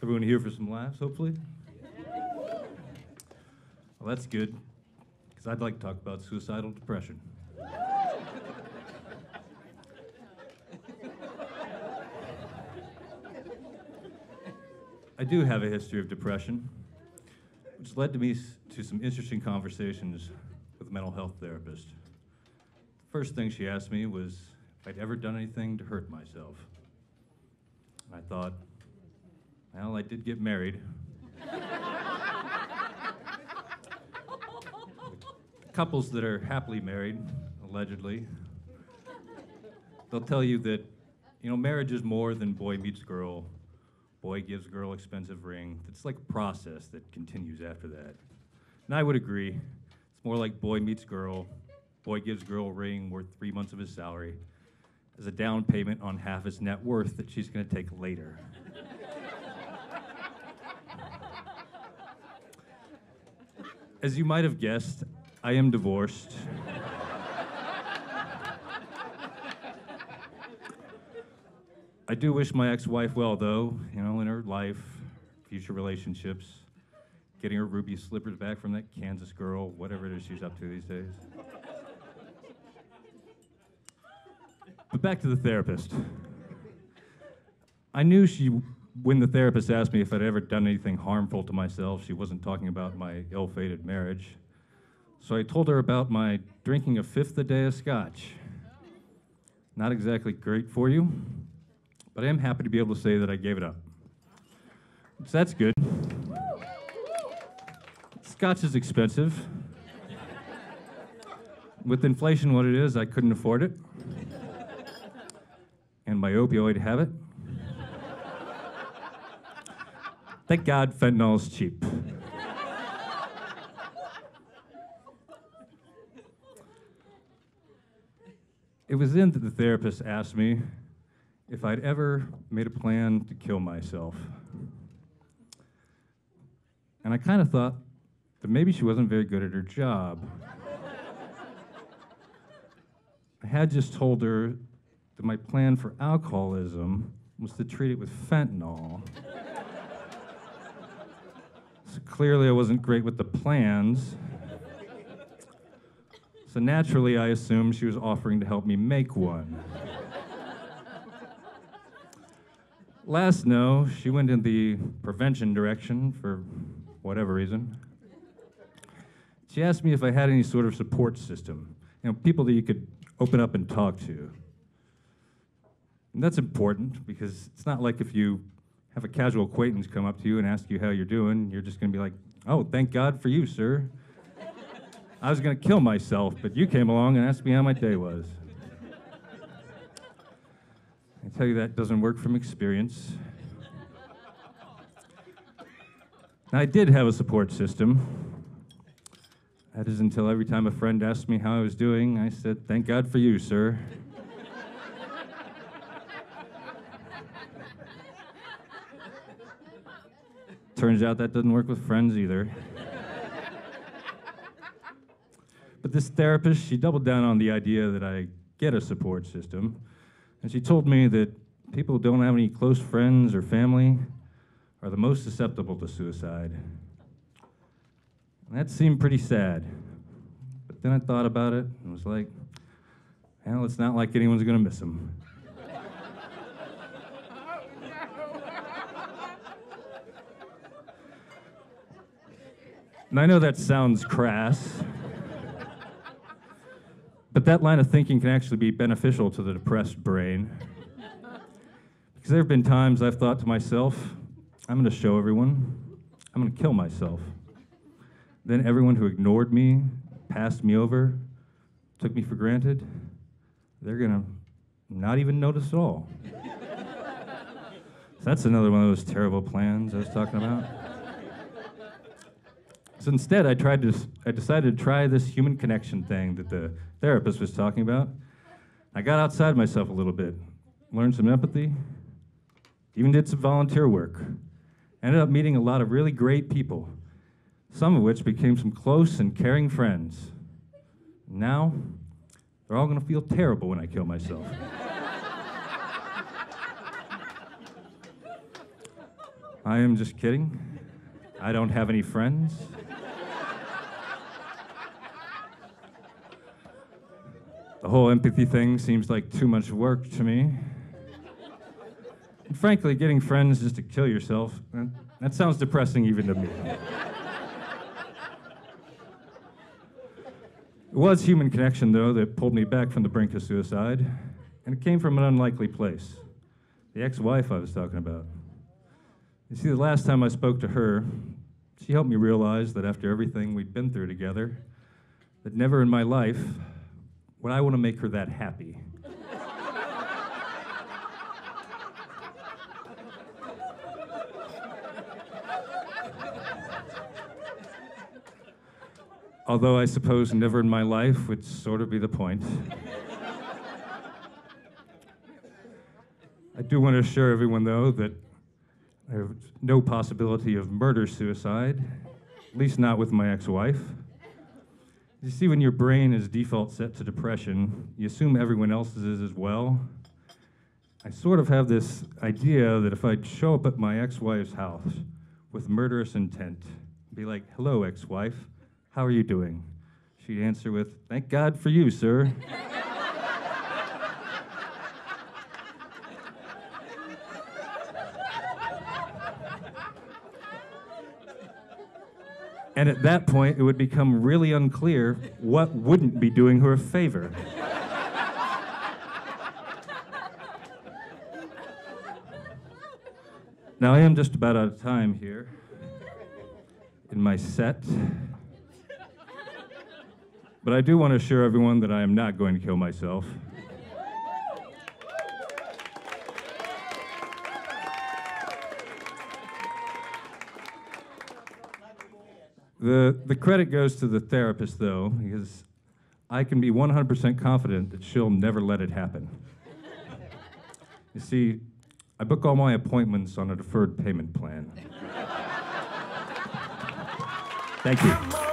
Everyone here for some laughs, hopefully? Well, that's good, because I'd like to talk about suicidal depression. I do have a history of depression, which led me to some interesting conversations with a mental health therapist. The first thing she asked me was if I'd ever done anything to hurt myself. I thought, well, I did get married. Couples that are happily married, allegedly, they'll tell you that, marriage is more than boy meets girl, boy gives girl expensive ring. It's like a process that continues after that. And I would agree. It's more like boy meets girl, boy gives girl a ring worth 3 months of his salary as a down payment on half his net worth that she's going to take later. As you might have guessed, I am divorced. I do wish my ex-wife well, though, in her life, future relationships, getting her ruby slippers back from that Kansas girl, whatever it is she's up to these days. But back to the therapist. I knew when the therapist asked me if I'd ever done anything harmful to myself, she wasn't talking about my ill-fated marriage. So I told her about my drinking a fifth a day of scotch. Not exactly great for you, but I am happy to be able to say that I gave it up. So that's good. Scotch is expensive. With inflation what it is, I couldn't afford it. And my opioid habit. Thank God fentanyl is cheap. It was then that the therapist asked me if I'd ever made a plan to kill myself. And I kind of thought that maybe she wasn't very good at her job. I had just told her that my plan for alcoholism was to treat it with fentanyl. So clearly I wasn't great with the plans. So naturally I assumed she was offering to help me make one. Last no, she went in the prevention direction for whatever reason. She asked me if I had any sort of support system, people that you could open up and talk to. And that's important because it's not like if you have a casual acquaintance come up to you and ask you how you're doing, you're just going to be like, oh, thank God for you, sir. I was going to kill myself, but you came along and asked me how my day was. I tell you that doesn't work from experience. Now, I did have a support system. That is until every time a friend asked me how I was doing, I said, thank God for you, sir. Turns out that doesn't work with friends either. But this therapist, she doubled down on the idea that I get a support system. And she told me that people who don't have any close friends or family are the most susceptible to suicide. And that seemed pretty sad. But then I thought about it and was like, well, it's not like anyone's going to miss them. And I know that sounds crass, but that line of thinking can actually be beneficial to the depressed brain. Because there have been times I've thought to myself, I'm going to show everyone, I'm going to kill myself. Then everyone who ignored me, passed me over, took me for granted, they're going to not even notice at all. So that's another one of those terrible plans I was talking about. So instead, I decided to try this human connection thing that the therapist was talking about. I got outside myself a little bit, learned some empathy, even did some volunteer work. Ended up meeting a lot of really great people, some of which became some close and caring friends. Now, they're all going to feel terrible when I kill myself. I am just kidding. I don't have any friends. The whole empathy thing seems like too much work to me. And frankly, getting friends just to kill yourself, that sounds depressing even to me. It was human connection, though, that pulled me back from the brink of suicide, and it came from an unlikely place. The ex-wife I was talking about. You see, the last time I spoke to her, she helped me realize that after everything we'd been through together, that never in my life would I want to make her that happy. Although I suppose never in my life would sort of be the point. I do want to assure everyone, though, that I have no possibility of murder-suicide, at least not with my ex-wife. You see, when your brain is default set to depression, you assume everyone else's is as well. I sort of have this idea that if I'd show up at my ex-wife's house with murderous intent, be like, "Hello, ex-wife. How are you doing?" She'd answer with, "Thank God for you, sir." And at that point, it would become really unclear what wouldn't be doing her a favor. Now, I am just about out of time here in my set. But I do want to assure everyone that I am not going to kill myself. The credit goes to the therapist, though, because I can be 100% confident that she'll never let it happen. You see, I book all my appointments on a deferred payment plan. Thank you.